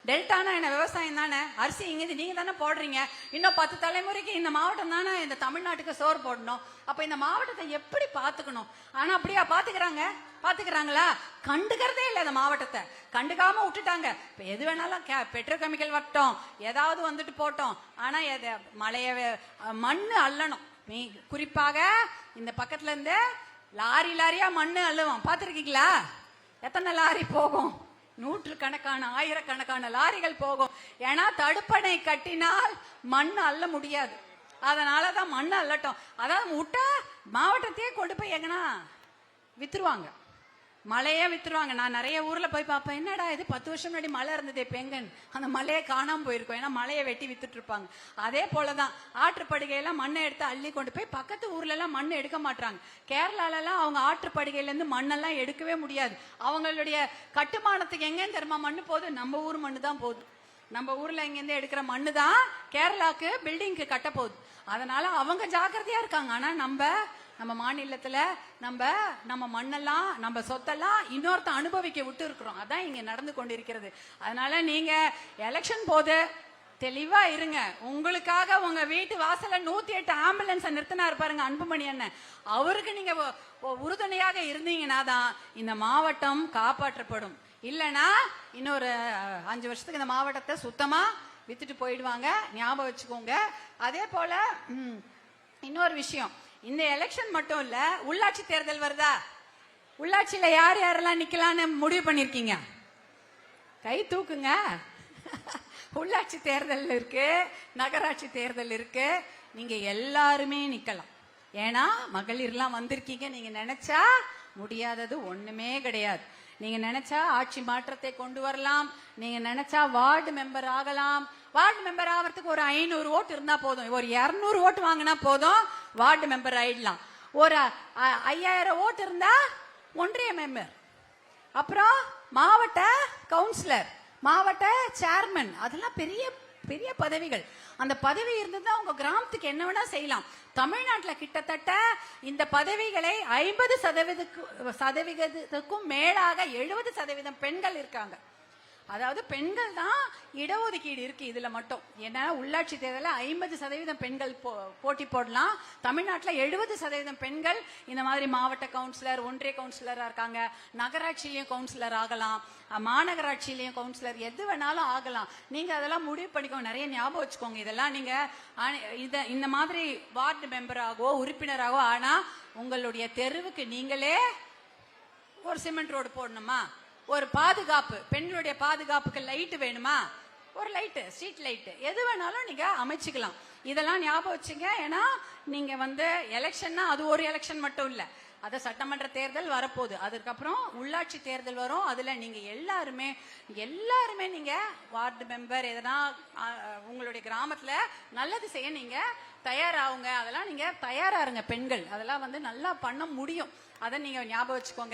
டெல்டானா என்ன விவசாயம் தானே, அரிசி இங்க நீங்க தானே போடுறீங்க. இன்னும் 10 தலைமுறைக்கு இந்த மாவட்டம் தானே இந்த தமிழ்நாட்டுக்கு சோறு போடணும். அப்ப இந்த மாவட்டத்தை எப்படி பாத்துக்கணும்? ஆனா அப்படியா பாத்துக்கிறாங்களா? கண்டுக்கிறதே இல்லை. இந்த மாவட்டத்தை கண்டுக்காம விட்டுட்டாங்க. இப்ப எது வேணாலும் பெட்ரோகெமிக்கல் வரட்டும், ஏதாவது வந்துட்டு போட்டோம். ஆனா மண்ணு அள்ளணும். குறிப்பாக இந்த பக்கத்துல இருந்து லாரியா மண்ணு அள்ளுவோம். பாத்திருக்கீங்களா? எத்தனை லாரி போகும்? நூற்றுக்கணக்கான ஆயிரக்கணக்கான லாரிகள் போகும். ஏன்னா தடுப்பணை கட்டினால் மண் அள்ள முடியாது. அதனாலதான் மண் அள்ளட்டும். அதாவது விட்டா மாவட்டத்தையே கொண்டு போய் எங்கன்னா வித்துருவாங்க, மலையே வித்துருவாங்க. நான் நிறைய ஊர்ல போய் பார்ப்பேன், என்னடா இது 10 வருஷம் முன்னாடி மழை இருந்தது, இப்ப எங்கன்னு அந்த மலையை காணாம போயிருக்கும். ஏன்னா மலையை வெட்டி வித்துட்டு இருப்பாங்க. அதே போலதான் ஆற்றுப்படுகையெல்லாம் மண்ணை எடுத்து அள்ளி கொண்டு போய் பக்கத்து ஊர்ல எல்லாம் மண் எடுக்க மாட்டாங்க. கேரளால எல்லாம் அவங்க ஆற்றுப்படுகையில இருந்து மண்ணெல்லாம் எடுக்கவே முடியாது. அவங்களுடைய கட்டுமானத்துக்கு எங்கன்னு தெரியுமா மண்ணு போகுது? நம்ம ஊர் மண்ணு தான் போகுது. நம்ம ஊர்ல இருந்து எடுக்கிற மண்ணு தான் கேரளாக்கு பில்டிங்க்கு கட்ட போகுது. அதனால அவங்க ஜாக்கிரதையா இருக்காங்க. ஆனா நம்ம மாநிலத்துல நம்ம மண்ணெல்லாம் நம்ம சொத்தெல்லாம் இன்னொருத்த அனுபவிக்க விட்டு இருக்கிறோம். அதான் இங்க நடந்து கொண்டிருக்கிறது. அதனால நீங்க எலெக்ஷன் போது தெளிவா இருங்க. உங்களுக்காக உங்க வீட்டு வாசல்ல 108 ஆம்புலன்ஸ் நிறுத்தினாரு பாருங்க அன்புமணி அண்ணன். அவருக்கு நீங்க உறுதுணையாக இருந்தீங்கன்னா தான் இந்த மாவட்டம் காப்பாற்றப்படும். இல்லைன்னா இன்னொரு 5 வருஷத்துக்கு இந்த மாவட்டத்தை சுத்தமா வித்துட்டு போயிடுவாங்க. ஞாபகம் வச்சுக்கோங்க. அதே போல இன்னொரு விஷயம், இந்த எலெக்ஷன் மட்டும் இல்ல, உள்ளாட்சி தேர்தல் வருதா? உள்ளாட்சியில யார் யாரெல்லாம் நிக்கலான்னு முடிவு பண்ணிருக்கீங்க? கை தூக்குங்க. உள்ளாட்சி தேர்தல் இருக்கு, நகராட்சி தேர்தல் இருக்கு. நீங்க எல்லாருமே நிக்கலாம். ஏன்னா மகளிர்லாம் வந்திருக்கீங்க. நீங்க நினைச்சா முடியாதது ஒண்ணுமே கிடையாது. நீங்க நினைச்சா ஆட்சி மாற்றத்தை கொண்டு வரலாம். நீங்க நினைச்சா வார்டு மெம்பர் ஆகலாம். வார்டு மெம்பர் ஆகிறதுக்கு ஒரு 500 ஓட்டு இருந்தா போதும். ஒரு 200 ஓட்டு வாங்கினா போதும், வார்டு மெம்பர் ஆயிடலாம். ஒரு 5000 ஓட்டு இருந்தா ஒன்றிய மெம்பர், அப்புறம் மாவட்ட கவுன்சிலர், மாவட்ட சேர்மன், அதெல்லாம் பெரிய பெரிய பதவிகள். அந்த பதவி இருந்ததுன்னா உங்க கிராமத்துக்கு என்ன வேணா செய்யலாம். தமிழ்நாட்டில் கிட்டத்தட்ட இந்த பதவிகளை 50% மேலாக 70% பெண்கள் இருக்காங்க. அதாவது பெண்கள் தான் இடஒதுக்கீடு இருக்கு இதுல மட்டும். ஏன்னா உள்ளாட்சி தேர்தலில் 50% பெண்கள் போட்டி போடலாம். தமிழ்நாட்டில் 70% பெண்கள் இந்த மாதிரி மாவட்ட கவுன்சிலர், ஒன்றிய கவுன்சிலரா இருக்காங்க. நகராட்சியிலையும் கவுன்சிலர் ஆகலாம், மாநகராட்சியிலையும் கவுன்சிலர், எது வேணாலும் ஆகலாம். நீங்க அதெல்லாம் முடிவு பண்ணிக்கோங்க. நிறைய ஞாபகம் வச்சுக்கோங்க. இதெல்லாம் நீங்க இந்த மாதிரி வார்டு மெம்பராகவோ உறுப்பினராகவோ ஆனா உங்களுடைய தெருவுக்கு நீங்களே ஒரு சிமெண்ட் ரோடு போடணுமா, ஒரு பாதுகாப்பு, பெண்களுடைய பாதுகாப்புக்கு லைட் வேணுமா, ஒரு லைட்டு, ஸ்ட்ரீட் லைட்டு, எது வேணாலும் நீங்க அமைச்சுக்கலாம். இதெல்லாம் ஞாபகம் வச்சுங்க. ஏன்னா நீங்க எலெக்ஷன்னா அது ஒரு எலெக்ஷன் மட்டும் இல்ல, அது சட்டமன்ற தேர்தல் வரப்போகுது. அதுக்கப்புறம் உள்ளாட்சி தேர்தல் வரும். அதுல நீங்க எல்லாருமே நீங்க வார்டு மெம்பர் எதனா உங்களுடைய கிராமத்துல நல்லது செய்ய நீங்க தயாராகுங்க. அதெல்லாம் நீங்க தயாரா இருங்க பெண்கள். அதெல்லாம் நல்லா பண்ண முடியும். அதை நீங்க ஞாபகம் வச்சுக்கோங்க.